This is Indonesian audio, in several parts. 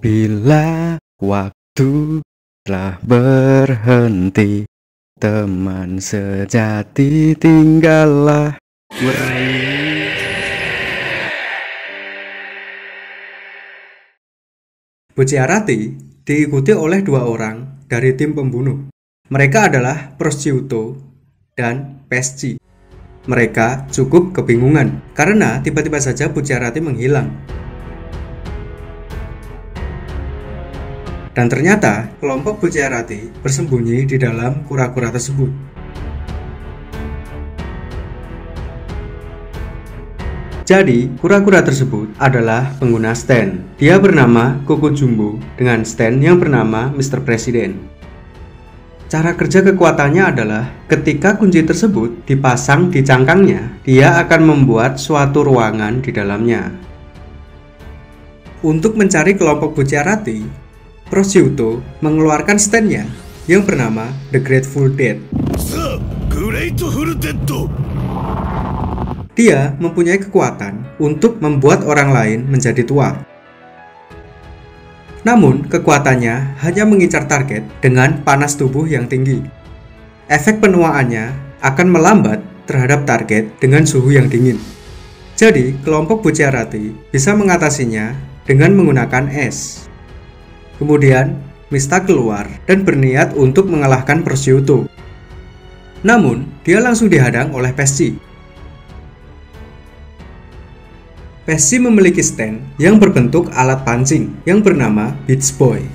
Bila waktu telah berhenti, teman sejati tinggallah beri. Bucciarati diikuti oleh dua orang dari tim pembunuh. Mereka adalah Prosciutto dan Pesci. Mereka cukup kebingungan karena tiba-tiba saja Bucciarati menghilang. Dan ternyata kelompok Bucciarati bersembunyi di dalam kura-kura tersebut. Jadi, kura-kura tersebut adalah pengguna stand. Dia bernama Coco Jumbo dengan stand yang bernama Mr. President. Cara kerja kekuatannya adalah ketika kunci tersebut dipasang di cangkangnya, dia akan membuat suatu ruangan di dalamnya. Untuk mencari kelompok Bucciarati, Prosciutto mengeluarkan stand-nya yang bernama The Grateful Dead. Dia mempunyai kekuatan untuk membuat orang lain menjadi tua. Namun, kekuatannya hanya mengincar target dengan panas tubuh yang tinggi. Efek penuaannya akan melambat terhadap target dengan suhu yang dingin. Jadi, kelompok Bucciarati bisa mengatasinya dengan menggunakan es. Kemudian, Mista keluar dan berniat untuk mengalahkan Prosciutto. Namun, dia langsung dihadang oleh Pesci. Pesci memiliki stand yang berbentuk alat pancing yang bernama Beach Boy.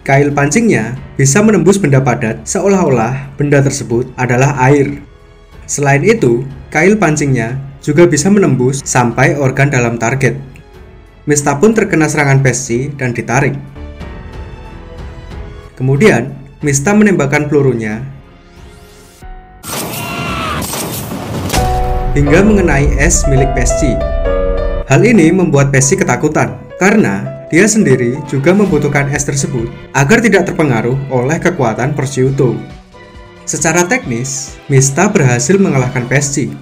Kail pancingnya bisa menembus benda padat seolah-olah benda tersebut adalah air. Selain itu, kail pancingnya juga bisa menembus sampai organ dalam target. Mista pun terkena serangan Pesci dan ditarik. Kemudian, Mista menembakkan pelurunya hingga mengenai es milik Pesci. Hal ini membuat Pesci ketakutan karena dia sendiri juga membutuhkan es tersebut agar tidak terpengaruh oleh kekuatan Prosciutto. Secara teknis, Mista berhasil mengalahkan Pesci.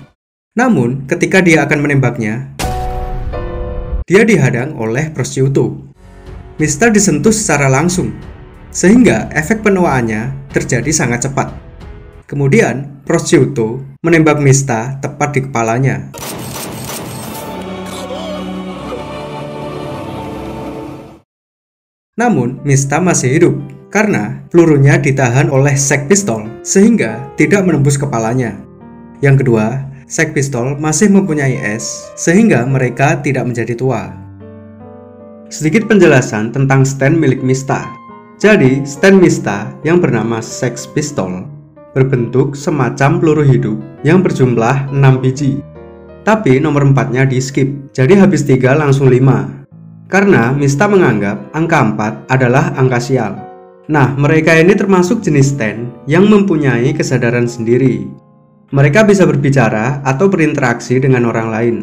Namun, ketika dia akan menembaknya, dia dihadang oleh Prosciutto. Mista disentuh secara langsung, sehingga efek penuaannya terjadi sangat cepat. Kemudian, Prosciutto menembak Mista tepat di kepalanya. Namun, Mista masih hidup karena pelurunya ditahan oleh Sex Pistol sehingga tidak menembus kepalanya. Yang kedua, Sex Pistol masih mempunyai es sehingga mereka tidak menjadi tua. Sedikit penjelasan tentang stand milik Mista. Jadi, stand Mista yang bernama Sex Pistol berbentuk semacam peluru hidup yang berjumlah 6 biji. Tapi nomor 4-nya di skip, jadi habis 3 langsung 5. Karena Mista menganggap angka 4 adalah angka sial. Nah, mereka ini termasuk jenis stand yang mempunyai kesadaran sendiri. Mereka bisa berbicara atau berinteraksi dengan orang lain.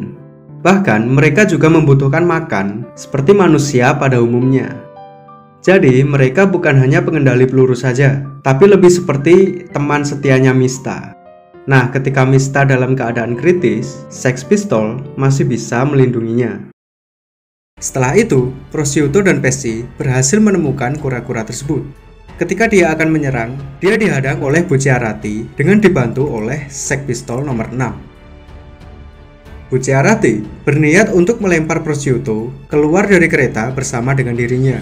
Bahkan, mereka juga membutuhkan makan seperti manusia pada umumnya. Jadi, mereka bukan hanya pengendali peluru saja, tapi lebih seperti teman setianya Mista. Nah, ketika Mista dalam keadaan kritis, Sex Pistol masih bisa melindunginya. Setelah itu, Prosciutto dan Pesci berhasil menemukan kura-kura tersebut. Ketika dia akan menyerang, dia dihadang oleh Bucciarati dengan dibantu oleh Sex Pistol nomor 6. Bucciarati berniat untuk melempar Prosciutto keluar dari kereta bersama dengan dirinya.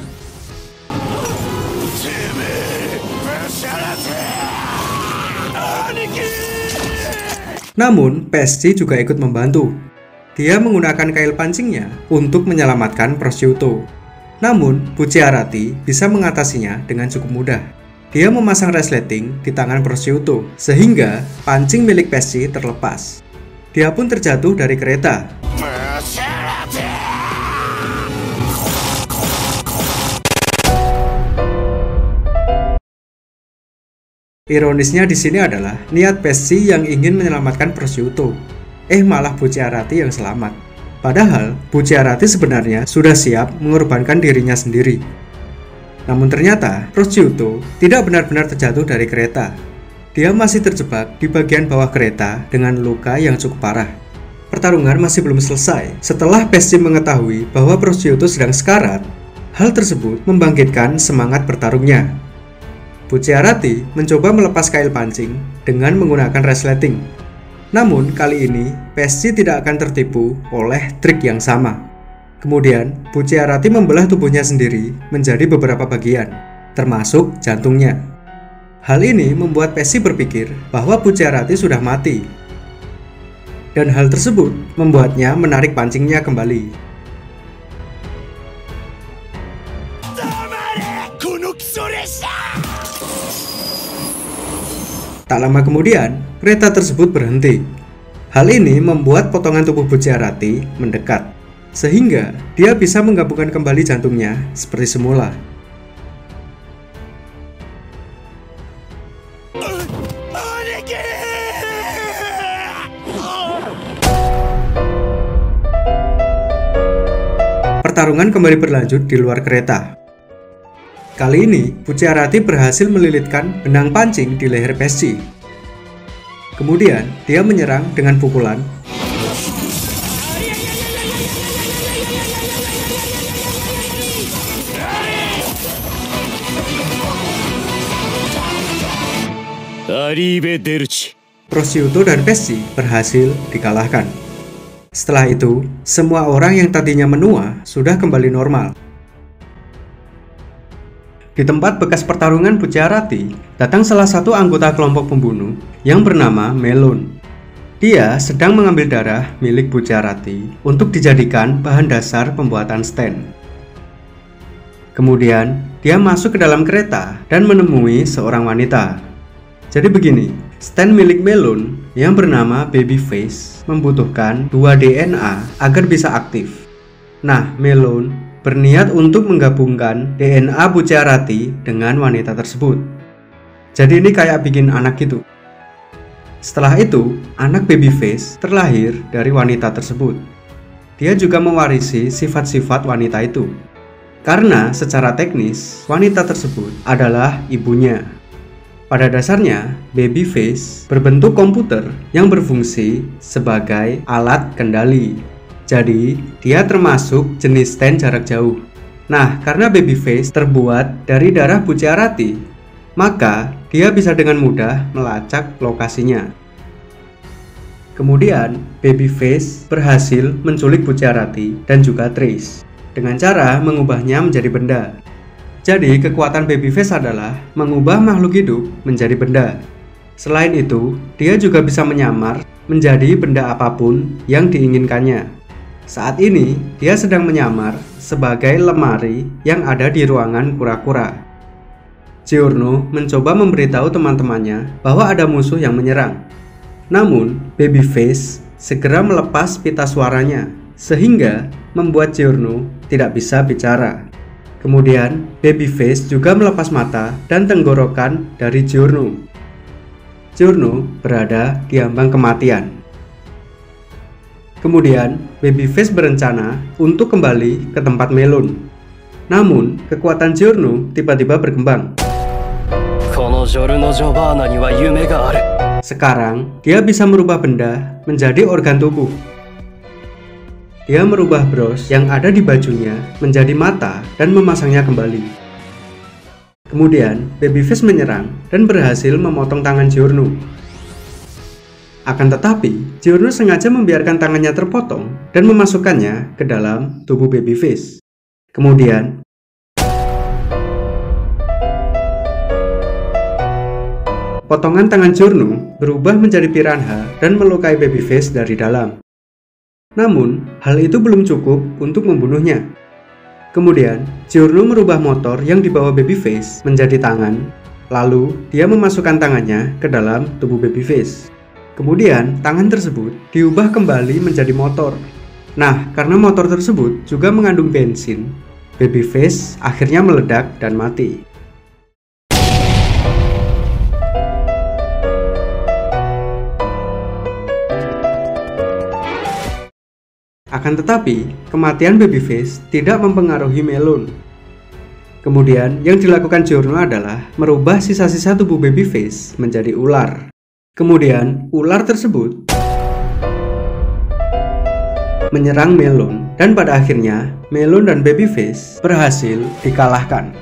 Namun, Pesci juga ikut membantu. Dia menggunakan kail pancingnya untuk menyelamatkan Prosciutto. Namun, Bucciarati bisa mengatasinya dengan cukup mudah. Dia memasang resleting di tangan Prosciutto, sehingga pancing milik Pesci terlepas. Dia pun terjatuh dari kereta. Ironisnya di sini adalah niat Pesci yang ingin menyelamatkan Prosciutto, malah Bucciarati yang selamat. Padahal, Bucciarati sebenarnya sudah siap mengorbankan dirinya sendiri. Namun ternyata, Prosciutto tidak benar-benar terjatuh dari kereta. Dia masih terjebak di bagian bawah kereta dengan luka yang cukup parah. Pertarungan masih belum selesai. Setelah Pesci mengetahui bahwa Prosciutto sedang sekarat, Hal tersebut membangkitkan semangat bertarungnya. Bucciarati mencoba melepas kail pancing dengan menggunakan resleting. Namun kali ini PSG tidak akan tertipu oleh trik yang sama. Kemudian Bucciarati membelah tubuhnya sendiri menjadi beberapa bagian, termasuk jantungnya. Hal ini membuat PSG berpikir bahwa Bucciarati sudah mati. Dan hal tersebut membuatnya menarik pancingnya kembali. Tak lama kemudian, kereta tersebut berhenti. Hal ini membuat potongan tubuh Bucciarati mendekat, sehingga dia bisa menggabungkan kembali jantungnya seperti semula. Pertarungan kembali berlanjut di luar kereta. Kali ini, Bucciarati berhasil melilitkan benang pancing di leher PSG. Kemudian, dia menyerang dengan pukulan. Prosciutto dan PSG berhasil dikalahkan. Setelah itu, semua orang yang tadinya menua sudah kembali normal. Di tempat bekas pertarungan Bucciarati, datang salah satu anggota kelompok pembunuh yang bernama Melon. Dia sedang mengambil darah milik Bucciarati untuk dijadikan bahan dasar pembuatan stand. Kemudian, dia masuk ke dalam kereta dan menemui seorang wanita. Jadi begini, stand milik Melon yang bernama Babyface membutuhkan 2 DNA agar bisa aktif. Nah, Melon berniat untuk menggabungkan DNA Bucciarati dengan wanita tersebut. Jadi ini kayak bikin anak gitu. Setelah itu, anak Babyface terlahir dari wanita tersebut. Dia juga mewarisi sifat-sifat wanita itu. Karena secara teknis, wanita tersebut adalah ibunya. Pada dasarnya, Babyface berbentuk komputer yang berfungsi sebagai alat kendali. Jadi, dia termasuk jenis stand jarak jauh. Nah, karena Babyface terbuat dari darah Bucciarati, maka dia bisa dengan mudah melacak lokasinya. Kemudian, Babyface berhasil menculik Bucciarati dan juga Trace dengan cara mengubahnya menjadi benda. Jadi, kekuatan Babyface adalah mengubah makhluk hidup menjadi benda. Selain itu, dia juga bisa menyamar menjadi benda apapun yang diinginkannya. Saat ini, dia sedang menyamar sebagai lemari yang ada di ruangan kura-kura. Giorno mencoba memberitahu teman-temannya bahwa ada musuh yang menyerang. Namun, Babyface segera melepas pita suaranya, sehingga membuat Giorno tidak bisa bicara. Kemudian, Babyface juga melepas mata dan tenggorokan dari Giorno. Giorno berada di ambang kematian. Kemudian, Babyface berencana untuk kembali ke tempat Melon. Namun, kekuatan Giorno tiba-tiba berkembang. Sekarang, dia bisa merubah benda menjadi organ tubuh. Dia merubah bros yang ada di bajunya menjadi mata dan memasangnya kembali. Kemudian, Babyface menyerang dan berhasil memotong tangan Giorno. Akan tetapi, Giorno sengaja membiarkan tangannya terpotong dan memasukkannya ke dalam tubuh Babyface. Kemudian, potongan tangan Giorno berubah menjadi piranha dan melukai Babyface dari dalam. Namun, hal itu belum cukup untuk membunuhnya. Kemudian, Giorno merubah motor yang dibawa Babyface menjadi tangan, lalu dia memasukkan tangannya ke dalam tubuh Babyface. Kemudian, tangan tersebut diubah kembali menjadi motor. Nah, karena motor tersebut juga mengandung bensin, Babyface akhirnya meledak dan mati. Akan tetapi, kematian Babyface tidak mempengaruhi Melon. Kemudian, yang dilakukan Giorno adalah merubah sisa-sisa tubuh Babyface menjadi ular. Kemudian, ular tersebut menyerang Melon, dan pada akhirnya Melon dan Babyface berhasil dikalahkan.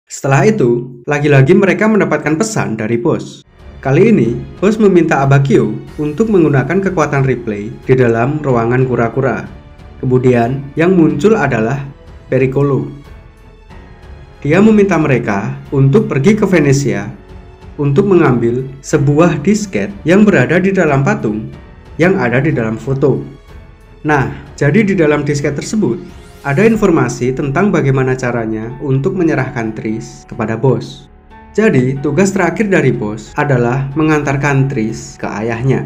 Setelah itu, lagi-lagi mereka mendapatkan pesan dari bos. Kali ini, bos meminta Abbaqua untuk menggunakan kekuatan replay di dalam ruangan kura-kura. Kemudian, yang muncul adalah Pericolo. Dia meminta mereka untuk pergi ke Venesia untuk mengambil sebuah disket yang berada di dalam patung yang ada di dalam foto. Nah, jadi di dalam disket tersebut ada informasi tentang bagaimana caranya untuk menyerahkan Trish kepada bos. Jadi, tugas terakhir dari bos adalah mengantarkan Trish ke ayahnya.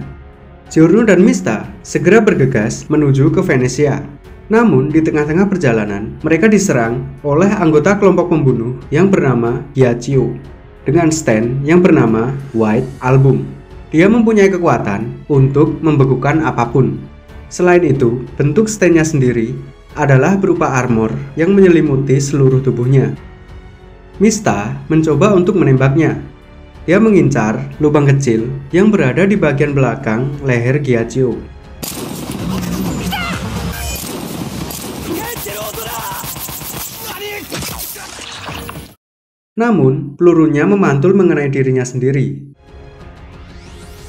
Giorno dan Mista segera bergegas menuju ke Venesia. Namun, di tengah-tengah perjalanan, mereka diserang oleh anggota kelompok pembunuh yang bernama Ghiaccio dengan stand yang bernama White Album. Dia mempunyai kekuatan untuk membekukan apapun. Selain itu, bentuk stand-nya sendiri adalah berupa armor yang menyelimuti seluruh tubuhnya. Mista mencoba untuk menembaknya. Dia mengincar lubang kecil yang berada di bagian belakang leher Ghiaccio. Namun, pelurunya memantul mengenai dirinya sendiri.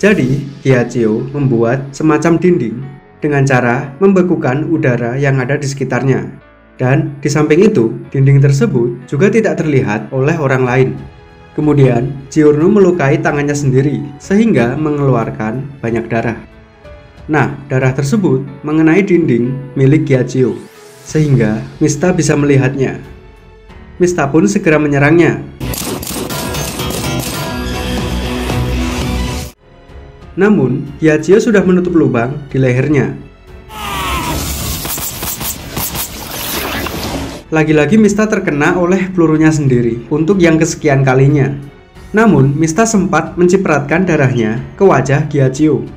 Jadi, Ghiaccio membuat semacam dinding dengan cara membekukan udara yang ada di sekitarnya. Dan di samping itu, dinding tersebut juga tidak terlihat oleh orang lain. Kemudian, Giorno melukai tangannya sendiri sehingga mengeluarkan banyak darah. Nah, darah tersebut mengenai dinding milik Ghiaccio sehingga Mista bisa melihatnya. Mista pun segera menyerangnya. Namun, Ghiaccio sudah menutup lubang di lehernya. Lagi-lagi Mista terkena oleh pelurunya sendiri untuk yang kesekian kalinya. Namun, Mista sempat mencipratkan darahnya ke wajah Ghiaccio.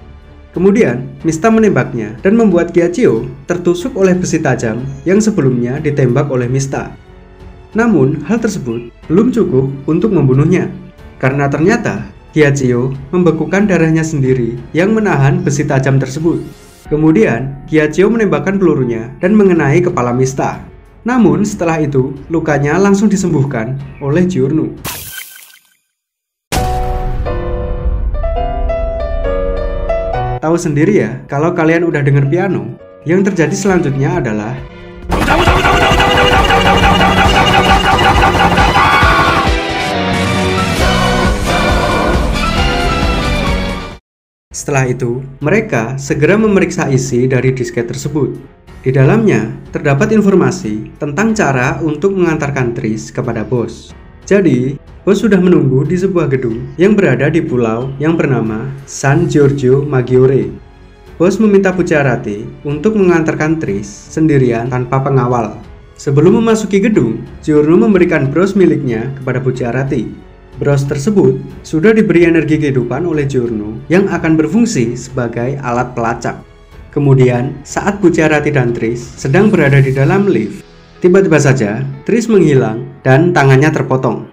Kemudian, Mista menembaknya dan membuat Ghiaccio tertusuk oleh besi tajam yang sebelumnya ditembak oleh Mista. Namun, hal tersebut belum cukup untuk membunuhnya, karena ternyata Ghiaccio membekukan darahnya sendiri yang menahan besi tajam tersebut. Kemudian, Ghiaccio menembakkan pelurunya dan mengenai kepala Mista. Namun, setelah itu, lukanya langsung disembuhkan oleh Giorno. Tahu sendiri ya, kalau kalian udah denger piano, yang terjadi selanjutnya adalah Setelah itu, mereka segera memeriksa isi dari disket tersebut. Di dalamnya, terdapat informasi tentang cara untuk mengantarkan Trish kepada bos. Jadi, bos sudah menunggu di sebuah gedung yang berada di pulau yang bernama San Giorgio Maggiore. Bos meminta Bucciarati untuk mengantarkan Trish sendirian tanpa pengawal. Sebelum memasuki gedung, Giorno memberikan bros miliknya kepada Bucciarati. Bros tersebut sudah diberi energi kehidupan oleh Giorno yang akan berfungsi sebagai alat pelacak. Kemudian, saat Bucciarati dan Trish sedang berada di dalam lift, tiba-tiba saja Trish menghilang dan tangannya terpotong.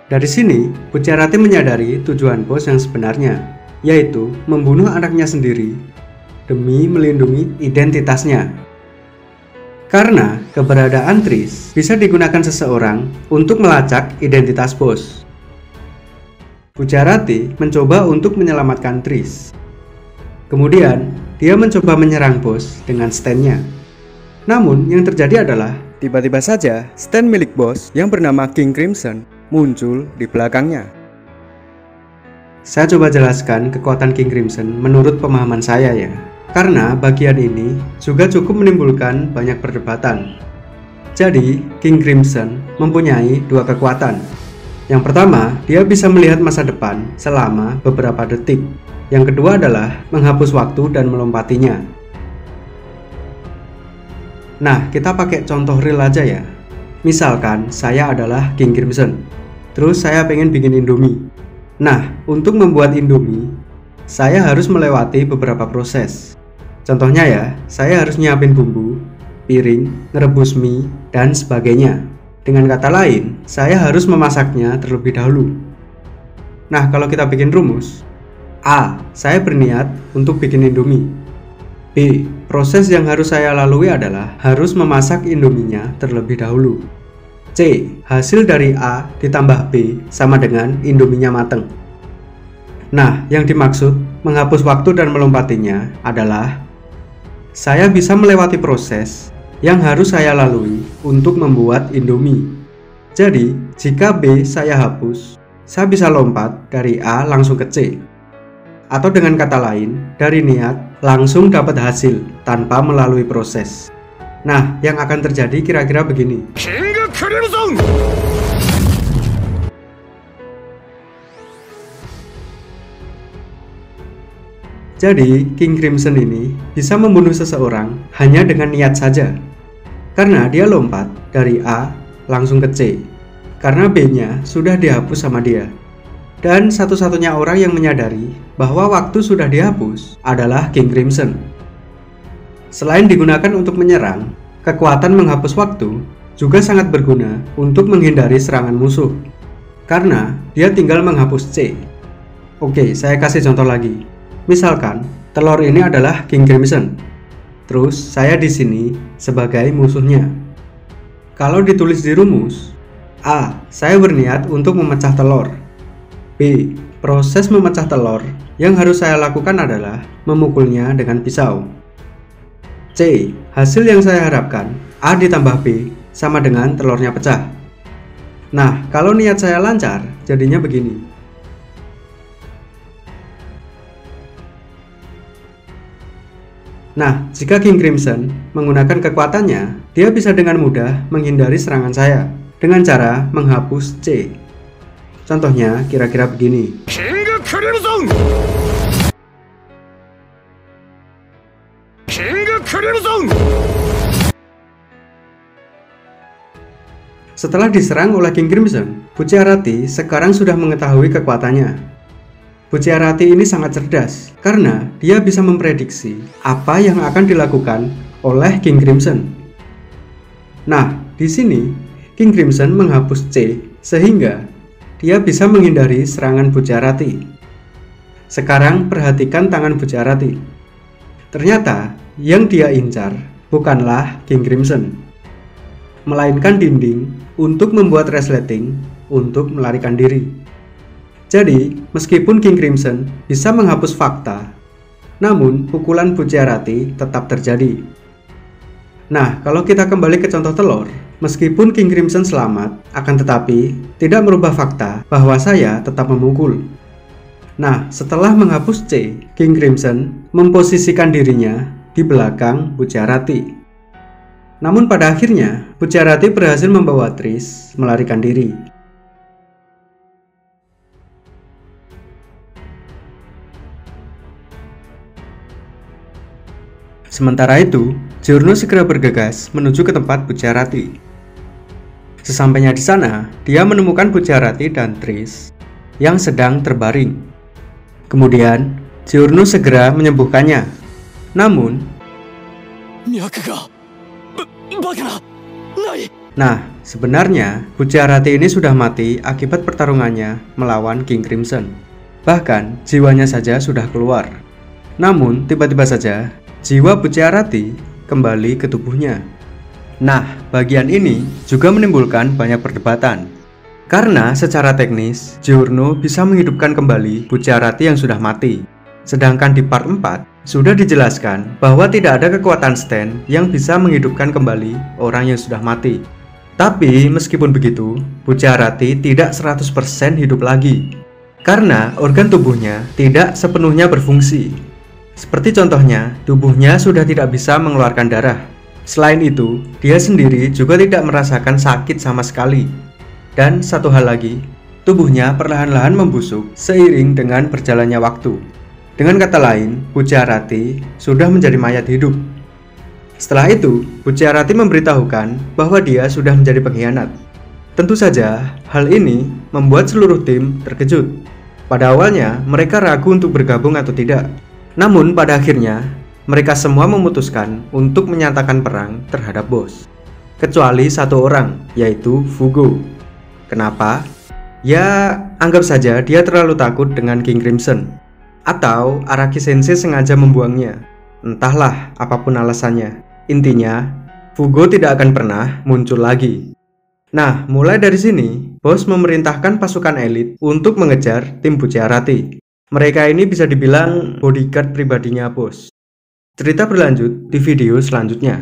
Dari sini, Bucciarati menyadari tujuan bos yang sebenarnya, yaitu membunuh anaknya sendiri demi melindungi identitasnya. Karena keberadaan Trish bisa digunakan seseorang untuk melacak identitas bos. Bucciarati mencoba untuk menyelamatkan Trish. Kemudian, dia mencoba menyerang bos dengan stand-nya. Namun, yang terjadi adalah tiba-tiba saja stand milik bos yang bernama King Crimson muncul di belakangnya. Saya coba jelaskan kekuatan King Crimson menurut pemahaman saya ya. Karena bagian ini juga cukup menimbulkan banyak perdebatan. Jadi, King Crimson mempunyai dua kekuatan. Yang pertama, dia bisa melihat masa depan selama beberapa detik. Yang kedua adalah menghapus waktu dan melompatinya. Nah, kita pakai contoh real aja ya. Misalkan saya adalah King Crimson. Terus saya pengen bikin Indomie. Nah, untuk membuat Indomie, saya harus melewati beberapa proses. Contohnya ya, saya harus nyiapin bumbu, piring, ngerebus mie, dan sebagainya. Dengan kata lain, saya harus memasaknya terlebih dahulu. Nah, kalau kita bikin rumus, A. Saya berniat untuk bikin Indomie. B. Proses yang harus saya lalui adalah harus memasak Indominya terlebih dahulu. C. Hasil dari A ditambah B sama dengan Indominya mateng. Nah, yang dimaksud menghapus waktu dan melompatinya adalah saya bisa melewati proses yang harus saya lalui untuk membuat Indomie. Jadi, jika B saya hapus, saya bisa lompat dari A langsung ke C. Atau dengan kata lain, dari niat langsung dapat hasil tanpa melalui proses. Nah, yang akan terjadi kira-kira begini. Jadi, King Crimson ini bisa membunuh seseorang hanya dengan niat saja. Karena dia lompat dari A langsung ke C. Karena B-nya sudah dihapus sama dia. Dan satu-satunya orang yang menyadari bahwa waktu sudah dihapus adalah King Crimson. Selain digunakan untuk menyerang, kekuatan menghapus waktu juga sangat berguna untuk menghindari serangan musuh. Karena dia tinggal menghapus C. Oke, saya kasih contoh lagi. Misalkan, telur ini adalah King Crimson. Terus, saya di sini sebagai musuhnya. Kalau ditulis di rumus, A. Saya berniat untuk memecah telur. B. Proses memecah telur yang harus saya lakukan adalah memukulnya dengan pisau. C. Hasil yang saya harapkan, A ditambah B sama dengan telurnya pecah. Nah, kalau niat saya lancar, jadinya begini. Nah, jika King Crimson menggunakan kekuatannya, dia bisa dengan mudah menghindari serangan saya dengan cara menghapus C. Contohnya kira-kira begini. Setelah diserang oleh King Crimson, Buciarati sekarang sudah mengetahui kekuatannya. Buciarati ini sangat cerdas karena dia bisa memprediksi apa yang akan dilakukan oleh King Crimson. Nah, di sini King Crimson menghapus C sehingga dia bisa menghindari serangan Buciarati. Sekarang perhatikan tangan Buciarati. Ternyata yang dia incar bukanlah King Crimson, melainkan dinding untuk membuat resleting untuk melarikan diri. Jadi, meskipun King Crimson bisa menghapus fakta, namun pukulan Buciarati tetap terjadi. Nah, kalau kita kembali ke contoh telur, meskipun King Crimson selamat, akan tetapi tidak merubah fakta bahwa saya tetap memukul. Nah, setelah menghapus C, King Crimson memposisikan dirinya di belakang Buciarati. Namun pada akhirnya, Buciarati berhasil membawa Trish melarikan diri. Sementara itu, Giorno segera bergegas menuju ke tempat Buciarati. Sesampainya di sana, dia menemukan Buciarati dan Trish yang sedang terbaring. Kemudian, Giorno segera menyembuhkannya. Namun, nah, sebenarnya Buciarati ini sudah mati akibat pertarungannya melawan King Crimson. Bahkan, jiwanya saja sudah keluar. Namun, tiba-tiba saja jiwa Buciarati kembali ke tubuhnya. Nah, bagian ini juga menimbulkan banyak perdebatan. Karena secara teknis, Giorno bisa menghidupkan kembali Buciarati yang sudah mati. Sedangkan di part 4, sudah dijelaskan bahwa tidak ada kekuatan stand yang bisa menghidupkan kembali orang yang sudah mati. Tapi meskipun begitu, Buciarati tidak 100% hidup lagi. Karena organ tubuhnya tidak sepenuhnya berfungsi. Seperti contohnya, tubuhnya sudah tidak bisa mengeluarkan darah. Selain itu, dia sendiri juga tidak merasakan sakit sama sekali. Dan satu hal lagi, tubuhnya perlahan-lahan membusuk seiring dengan berjalannya waktu. Dengan kata lain, Buciarati sudah menjadi mayat hidup. Setelah itu, Buciarati memberitahukan bahwa dia sudah menjadi pengkhianat. Tentu saja, hal ini membuat seluruh tim terkejut. Pada awalnya, mereka ragu untuk bergabung atau tidak. Namun pada akhirnya, mereka semua memutuskan untuk menyatakan perang terhadap bos. Kecuali satu orang, yaitu Fugo. Kenapa? Ya, anggap saja dia terlalu takut dengan King Crimson. Atau Araki Sensei sengaja membuangnya. Entahlah apapun alasannya. Intinya, Fugo tidak akan pernah muncul lagi. Nah, mulai dari sini, bos memerintahkan pasukan elit untuk mengejar tim Buciarati. Mereka ini bisa dibilang bodyguard pribadinya bos. Cerita berlanjut di video selanjutnya.